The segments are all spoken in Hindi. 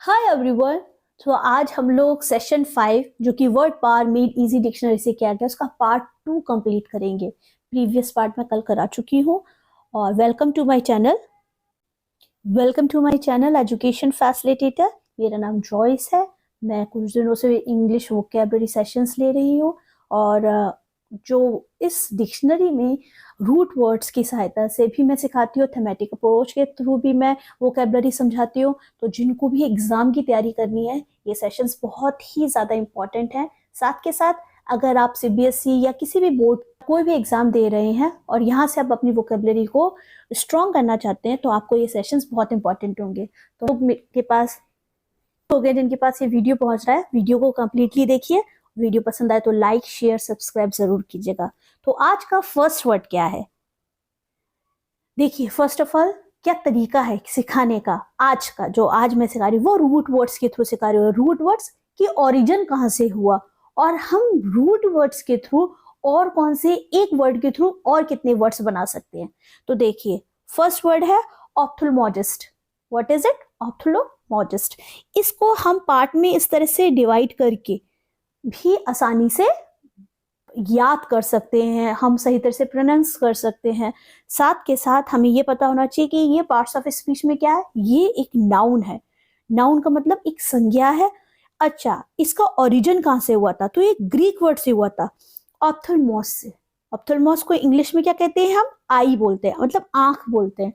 Hi everyone. तो आज हम लोग सेशन 5 जो कि word power made easy dictionary से किया गया उसका पार्ट 2 कंप्लीट करेंगे। प्रीवियस पार्ट मैं कल करा चुकी हूँ। और welcome to my channel education facilitator. मेरा नाम जॉयस है। मैं कुछ दिनों से इंग्लिश वोकैबुलरी सेशंस ले रही हूँ और जो इस डिक्शनरी में रूट वर्ड्स की सहायता से भी मैं सिखाती हूँ, थेमेटिक अप्रोच के थ्रू भी मैं वोकैबुलरी समझाती हूँ। तो जिनको भी एग्ज़ाम की तैयारी करनी है ये सेशंस बहुत ही ज़्यादा इम्पॉर्टेंट हैं। साथ के साथ अगर आप सीबीएसई या किसी भी बोर्ड कोई भी एग्ज़ाम दे रहे हैं और यहाँ से आप अपनी वोकैबुलरी को स्ट्रॉन्ग करना चाहते हैं तो आपको ये सेशंस बहुत इंपॉर्टेंट होंगे। तो मेरे पास हो गए जिनके पास ये वीडियो पहुंच रहा है, वीडियो को कंप्लीटली देखिए। वीडियो पसंद आए तो लाइक शेयर सब्सक्राइब जरूर कीजिएगा। तो आज का फर्स्ट वर्ड क्या है, देखिए। फर्स्ट ऑफ ऑल क्या तरीका है सिखाने का। आज का जो आज मैं सिखा रही हूँ वो रूट वर्ड्स के थ्रू सिखा रही हूँ। रूट वर्ड्स की ओरिजिन कहाँ से हुआ और हम रूट वर्ड्स के थ्रू और कौन से एक वर्ड के थ्रू और कितने वर्ड्स बना सकते हैं। तो देखिए फर्स्ट वर्ड है ophthalmologist. What is it? Ophthalmologist. इसको हम पार्ट में इस तरह से डिवाइड करके भी आसानी से याद कर सकते हैं, हम सही तरह से प्रोनाउंस कर सकते हैं। साथ के साथ हमें ये पता होना चाहिए कि ये पार्ट्स ऑफ स्पीच में क्या है। ये एक नाउन है। नाउन का मतलब एक संज्ञा है। अच्छा, इसका ओरिजिन कहाँ से हुआ था? तो ये ग्रीक वर्ड से हुआ था, ऑप्थेल्मोस से। ऑप्थेल्मोस को इंग्लिश में क्या कहते हैं? हम आई बोलते हैं, मतलब आंख बोलते हैं।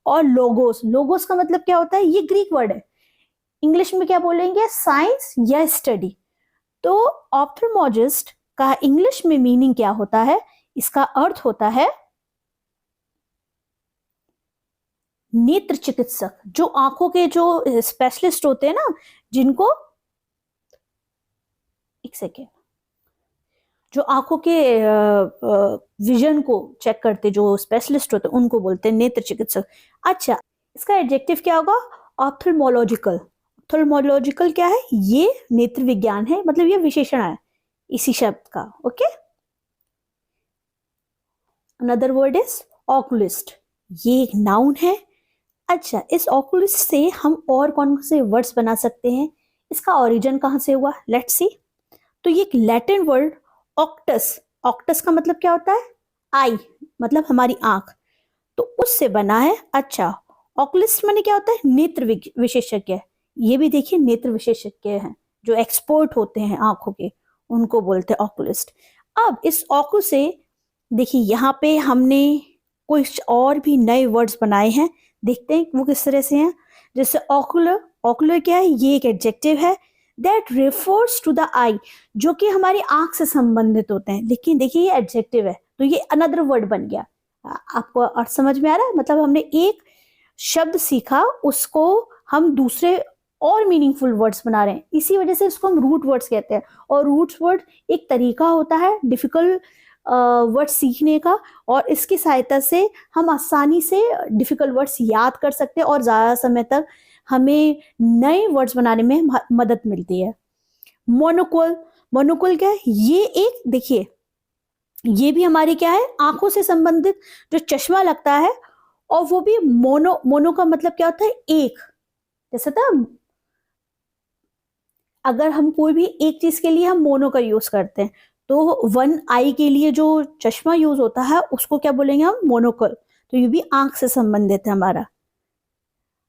और लोगोस, लोगोस का मतलब क्या होता है? ये ग्रीक वर्ड है। इंग्लिश में क्या बोलेंगे? साइंस या स्टडी। तो ऑप्थेल्मोलॉजिस्ट का इंग्लिश में मीनिंग क्या होता है? इसका अर्थ होता है नेत्र चिकित्सक। जो आंखों के जो स्पेशलिस्ट होते हैं ना, जिनको एक सेकेंड, जो आंखों के विजन को चेक करते जो स्पेशलिस्ट होते हैं उनको बोलते हैं नेत्र चिकित्सक। अच्छा, इसका एडजेक्टिव क्या होगा? ऑप्थेल्मोलॉजिकल। ऑप्थेल्मोलॉजिकल क्या है? ये नेत्र विज्ञान है, मतलब ये विशेषण है इसी शब्द का। Okay, another word is oculist. ये एक नाउन है। अच्छा, इस ऑकुलिस्ट से हम और कौन से वर्ड्स बना सकते हैं? इसका ओरिजिन कहां से हुआ? Let's see. तो ये एक लैटिन वर्ड ऑक्टस। ऑक्टस का मतलब क्या होता है? आई, मतलब हमारी आंख, तो उससे बना है। अच्छा, ऑकुलिस्ट माने क्या होता है? नेत्र विशेषज्ञ। ये भी देखिए नेत्र विशेषज्ञ हैं, जो एक्सपर्ट होते हैं आंखों के, उनको बोलते हैं ऑकुलिस्ट। अब इस ऑकु से देखिए यहाँ पे हमने कुछ और भी नए वर्ड्स बनाए हैं, देखते हैं वो किस तरह से हैं। जैसे ऑकुलर। ऑकुलर क्या है? ये एक एडजेक्टिव है दैट रेफर्स टू द आई, जो कि हमारी आंख से संबंधित होते हैं। लेकिन देखिए ये एडजेक्टिव है तो ये अनदर वर्ड बन गया। आपको अर्थ समझ में आ रहा है? मतलब हमने एक शब्द सीखा, उसको हम दूसरे और मीनिंगफुल वर्ड्स बना रहे हैं। इसी वजह से इसको हम रूट वर्ड्स कहते हैं। और रूट वर्ड एक तरीका होता है डिफिकल्ट वर्ड सीखने का, और इसकी सहायता से हम आसानी से डिफिकल्ट वर्ड्स याद कर सकते हैं और ज़्यादा समय तक हमें नए वर्ड्स बनाने में मदद मिलती है। मोनोकुल। मोनोकुल क्या है? ये एक देखिए, ये भी हमारी क्या है? आंखों से संबंधित जो चश्मा लगता है, और वो भी मोनो। मोनो का मतलब क्या होता है? एक। जैसे था अगर हम कोई भी एक चीज के लिए हम मोनो का यूज करते हैं, तो वन आई के लिए जो चश्मा यूज होता है उसको क्या बोलेंगे हम? मोनोकल। तो ये भी आंख से संबंधित है हमारा।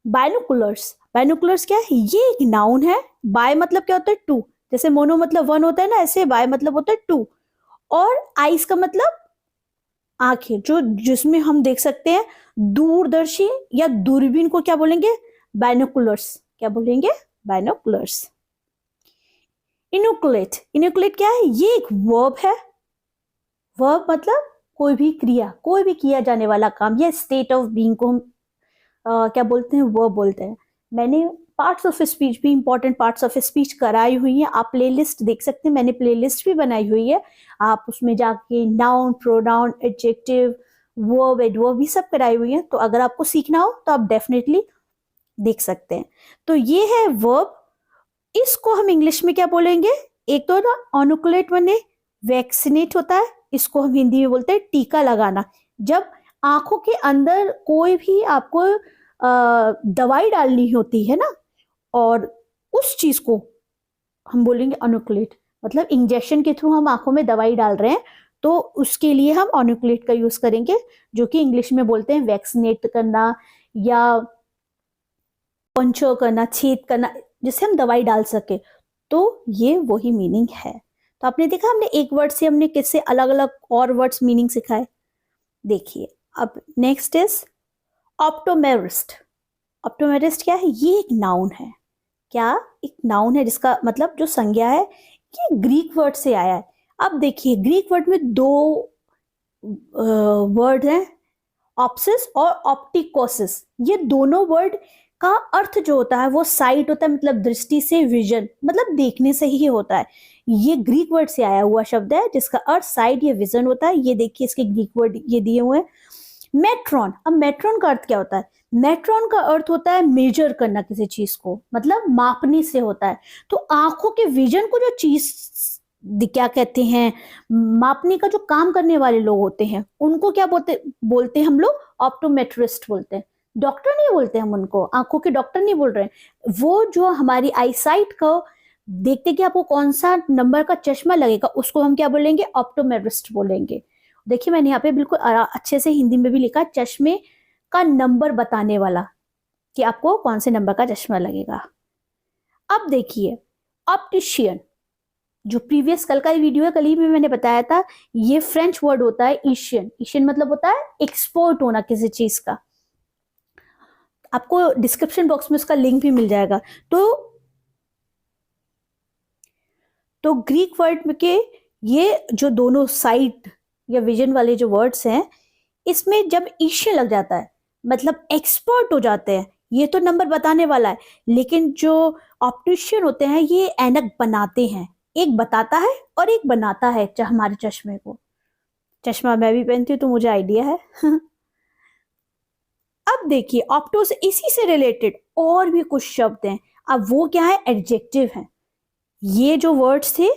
बायनोकुलर्स। बायनोकुलर्स क्या है? ये एक नाउन है। बाय मतलब क्या होता है? टू। जैसे मोनो मतलब वन होता है ना, ऐसे बाय मतलब होता है टू। और आइस का मतलब आंखें, जो जिसमें हम देख सकते हैं। दूरदर्शी या दूरबीन को क्या बोलेंगे? बायनोकुलर्स। क्या बोलेंगे? बायनोकुलर्स। इनोकुलेट। इनोकुलेट क्या है? ये एक वर्ब है। वर्ब मतलब कोई भी क्रिया, कोई भी किया जाने वाला काम या स्टेट ऑफ बीइंग को हम क्या बोलते हैं? वर्ब बोलते हैं। मैंने पार्ट्स ऑफ स्पीच भी, इंपॉर्टेंट पार्ट्स ऑफ स्पीच कराई हुई है। आप प्लेलिस्ट देख सकते हैं, मैंने प्लेलिस्ट भी बनाई हुई है। आप उसमें जाके noun, pronoun, adjective, verb, adverb, ये सब कराई हुई है। तो अगर आपको सीखना हो तो आप डेफिनेटली देख सकते हैं। तो ये है वर्ब। इसको हम इंग्लिश में क्या बोलेंगे? एक तो ना ऑनुकुलेट बने वैक्सीनेट होता है, इसको हम हिंदी में बोलते हैं टीका लगाना। जब आंखों के अंदर कोई भी आपको दवाई डालनी होती है ना, और उस चीज को हम बोलेंगे ऑनुकुलेट, मतलब इंजेक्शन के थ्रू हम आंखों में दवाई डाल रहे हैं तो उसके लिए हम ऑनुकुलेट का यूज करेंगे, जो कि इंग्लिश में बोलते हैं वैक्सीनेट करना या पंचर करना, छेद करना, जिससे हम दवाई डाल सके। तो ये वही मीनिंग है। तो आपने देखा हमने एक वर्ड से हमने किससे अलग अलग और वर्ड्स मीनिंग सिखाए। देखिए अब नेक्स्ट इज ऑप्टोमेरिस्ट। ऑप्टोमेरिस्ट क्या है? ये एक नाउन है। क्या? एक नाउन है जिसका मतलब जो संज्ञा है ये ग्रीक वर्ड से आया है। अब देखिए ग्रीक वर्ड में दो वर्ड हैं, ऑप्सिस और ऑप्टिकोसिस। ये दोनों वर्ड का अर्थ जो होता है वो साइट होता है, मतलब दृष्टि से, विजन मतलब देखने से ही होता है। ये ग्रीक वर्ड से आया हुआ शब्द है जिसका अर्थ साइट या विजन होता है। ये देखिए इसके ग्रीक वर्ड ये दिए हुए हैं। मेट्रॉन। अब मेट्रॉन का अर्थ क्या होता है? मेट्रॉन का अर्थ होता है मेजर करना किसी चीज को, मतलब मापने से होता है। तो आंखों के विजन को जो चीज क्या कहते हैं, मापने का जो काम करने वाले लोग होते हैं उनको क्या बोलते हैं हम लोग? ऑप्टोमेट्रिस्ट बोलते हैं। डॉक्टर नहीं बोलते हम उनको, आंखों के डॉक्टर नहीं बोल रहे हैं। वो जो हमारी आईसाइट को देखते कि आपको कौन सा नंबर का चश्मा लगेगा उसको हम क्या बोलेंगे? ऑप्टोमेट्रिस्ट बोलेंगे। देखिए मैंने यहाँ पे बिल्कुल अच्छे से हिंदी में भी लिखा, चश्मे का नंबर बताने वाला, कि आपको कौन से नंबर का चश्मा लगेगा। अब देखिए ऑप्टिशियन, जो प्रीवियस कल का वीडियो है, कल ही में मैंने बताया था, ये फ्रेंच वर्ड होता है एशियन। एशियन मतलब होता है एक्सपोर्ट होना किसी चीज का। आपको डिस्क्रिप्शन बॉक्स में उसका लिंक भी मिल जाएगा। तो ग्रीक वर्ड में के ये जो दोनों साइट या विजन वाले जो वर्ड्स हैं, इसमें जब एशियन लग जाता है मतलब एक्सपर्ट हो जाते हैं। ये तो नंबर बताने वाला है, लेकिन जो ऑप्टिशियन होते हैं ये ऐनक बनाते हैं। एक बताता है और एक बनाता है हमारे चश्मे को। चश्मा मैं भी पहनती हूँ तो मुझे आइडिया है। अब देखिए ऑप्टो से इसी से रिलेटेड और भी कुछ शब्द हैं। अब वो क्या है? एडजेक्टिव हैं। ये जो वर्ड्स थे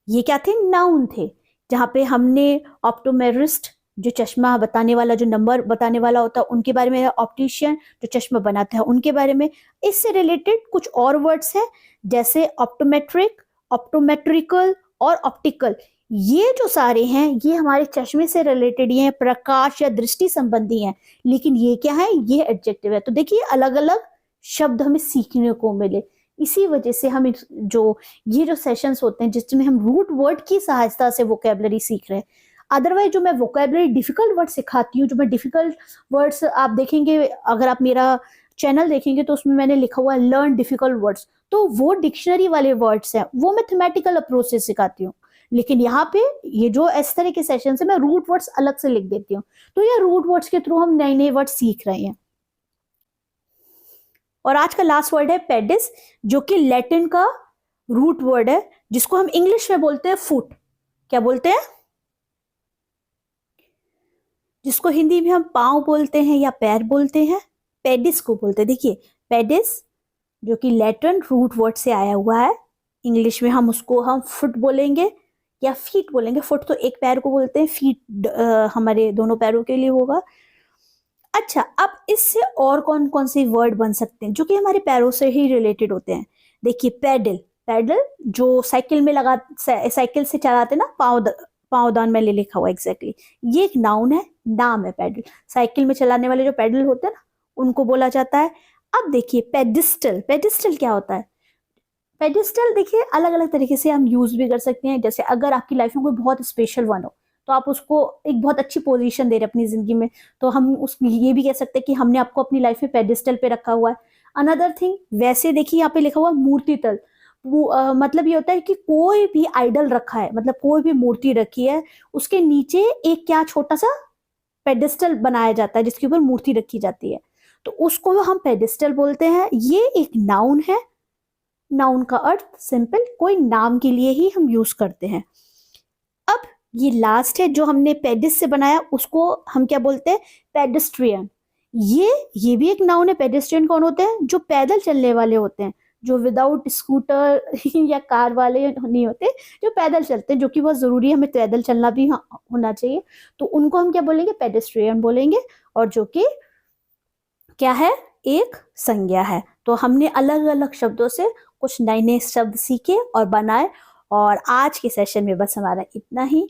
ये क्या थे? नाउन थे। जहां पे हमने ऑप्टोमेरिस्ट, जो चश्मा बताने वाला, जो नंबर बताने वाला होता है उनके बारे में, ऑप्टिशियन जो चश्मा बनाता है उनके बारे में। इससे रिलेटेड कुछ और वर्ड्स हैं जैसे ऑप्टोमेट्रिक, ऑप्टोमेट्रिकल और ऑप्टिकल। ये जो सारे हैं ये हमारे चश्मे से रिलेटेड, ये प्रकाश या दृष्टि संबंधी हैं, लेकिन ये क्या है? ये एडजेक्टिव है। तो देखिए अलग अलग शब्द हमें सीखने को मिले। इसी वजह से हम ये जो सेशंस होते हैं जिसमें हम रूट वर्ड की सहायता से वोकेबलरी सीख रहे हैं। अदरवाइज जो मैं वोकेबलरी डिफिकल्ट वर्ड सिखाती हूँ, जो मैं डिफिकल्ट वर्ड्स आप देखेंगे, अगर आप मेरा चैनल देखेंगे तो उसमें मैंने लिखा हुआ है लर्न डिफिकल्ट वर्ड्स, तो वो डिक्शनरी वाले वर्ड्स हैं, वो मैथमेटिकल अप्रोच से सिखाती हूँ। लेकिन यहाँ पे ये जो इस तरह के सेशन से मैं रूट वर्ड्स अलग से लिख देती हूँ। तो ये रूट वर्ड्स के थ्रू हम नए नए वर्ड सीख रहे हैं। और आज का लास्ट वर्ड है पेडिस, जो कि लैटिन का रूट वर्ड है, जिसको हम इंग्लिश में बोलते हैं फुट। क्या बोलते हैं? जिसको हिंदी में हम पांव बोलते हैं या पैर बोलते हैं, पेडिस को बोलते हैं। देखिए पेडिस जो कि लैटिन रूट वर्ड से आया हुआ है, इंग्लिश में हम फुट बोलेंगे या फीट बोलेंगे। फुट तो एक पैर को बोलते हैं, फीट हमारे दोनों पैरों के लिए होगा। अच्छा, अब इससे और कौन कौन से वर्ड बन सकते हैं जो कि हमारे पैरों से ही रिलेटेड होते हैं? देखिए पैडल। पैडल जो साइकिल में साइकिल से चलाते ना, पावदान में ले लिखा हुआ एग्जैक्टली, ये एक नाउन है, नाम है पैडल। साइकिल में चलाने वाले जो पैडल होते हैं ना उनको बोला जाता है। अब देखिए पेडिस्टल। पेडिस्टल क्या होता है? पेडिस्टल देखिए अलग अलग तरीके से हम यूज भी कर सकते हैं। जैसे अगर आपकी लाइफ में कोई बहुत स्पेशल वन हो तो आप उसको एक बहुत अच्छी पोजीशन दे रहे हैं अपनी जिंदगी में, तो हम उस ये भी कह सकते हैं कि हमने आपको अपनी लाइफ में पेडिस्टल पे रखा हुआ है। अनदर थिंग, वैसे देखिए यहाँ पे लिखा हुआ मूर्ति तल। मतलब ये होता है कि कोई भी आइडल रखा है, मतलब कोई भी मूर्ति रखी है, उसके नीचे एक क्या छोटा सा पेडिस्टल बनाया जाता है जिसके ऊपर मूर्ति रखी जाती है, तो उसको हम पेडिस्टल बोलते हैं। ये एक नाउन है। नाउन का अर्थ सिंपल, कोई नाम के लिए ही हम यूज करते हैं। अब ये लास्ट है जो हमने पेडिस से बनाया, उसको हम क्या बोलते हैं? पेडेस्ट्रियन। ये भी एक नाउन है। पेडेस्ट्रियन कौन होते हैं? जो पैदल चलने वाले होते हैं, जो विदाउट स्कूटर या कार वाले नहीं होते, जो पैदल चलते हैं, जो कि बहुत जरूरी है, हमें पैदल चलना भी होना चाहिए, तो उनको हम क्या बोलेंगे? पेडेस्ट्रियन बोलेंगे। और जो कि क्या है? एक संज्ञा है। तो हमने अलग अलग शब्दों से कुछ नए नए शब्द सीखे और बनाए, और आज के सेशन में बस हमारा इतना ही।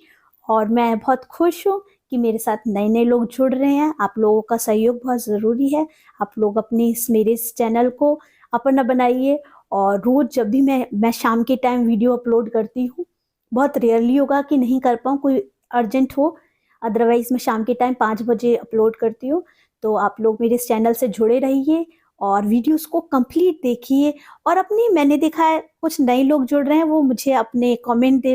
और मैं बहुत खुश हूँ कि मेरे साथ नए नए लोग जुड़ रहे हैं। आप लोगों का सहयोग बहुत ज़रूरी है। आप लोग अपने मेरे इस चैनल को अपना बनाइए, और रोज़ जब भी मैं शाम के टाइम वीडियो अपलोड करती हूँ, बहुत रेयरली होगा कि नहीं कर पाऊँ, कोई अर्जेंट हो, अदरवाइज मैं शाम के टाइम 5 बजे अपलोड करती हूँ। तो आप लोग मेरे इस चैनल से जुड़े रहिए और वीडियोस को कंप्लीट देखिए। और अपनी, मैंने देखा है कुछ नए लोग जुड़ रहे हैं, वो मुझे अपने कमेंट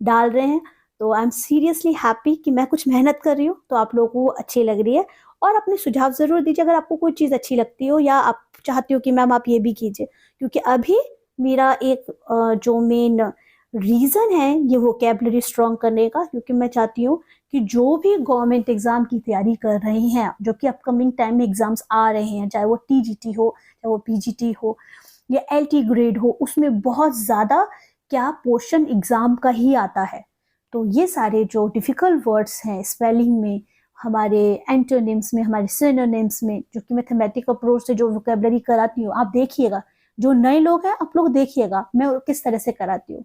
डाल रहे हैं। तो आई एम सीरियसली हैप्पी कि मैं कुछ मेहनत कर रही हूँ तो आप लोगों को अच्छी लग रही है। और अपने सुझाव ज़रूर दीजिए अगर आपको कोई चीज़ अच्छी लगती हो, या आप चाहती हो कि मैम आप ये भी कीजिए, क्योंकि अभी मेरा एक जो मेन रीज़न है ये वोकेबलरी स्ट्रॉन्ग करने का, क्योंकि मैं चाहती हूँ कि जो भी गवर्नमेंट एग्ज़ाम की तैयारी कर रही हैं, जो कि अपकमिंग टाइम में एग्ज़ाम्स आ रहे हैं, चाहे वो टीजीटी हो, चाहे वो पीजीटी हो, या एलटी ग्रेड हो, उसमें बहुत ज़्यादा क्या पोर्शन एग्ज़ाम का ही आता है। तो ये सारे जो डिफ़िकल्ट वर्ड्स हैं स्पेलिंग में, हमारे एंटोनिम्स में, हमारे सिनोनिम्स में, जो कि मैथमेटिकल अप्रोच से जो वोकेबलरी कराती हूँ, आप देखिएगा। जो नए लोग हैं आप लोग देखिएगा मैं किस तरह से कराती हूँ।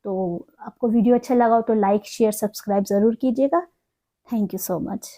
तो आपको वीडियो अच्छा लगा हो तो लाइक शेयर सब्सक्राइब ज़रूर कीजिएगा। Thank you so much.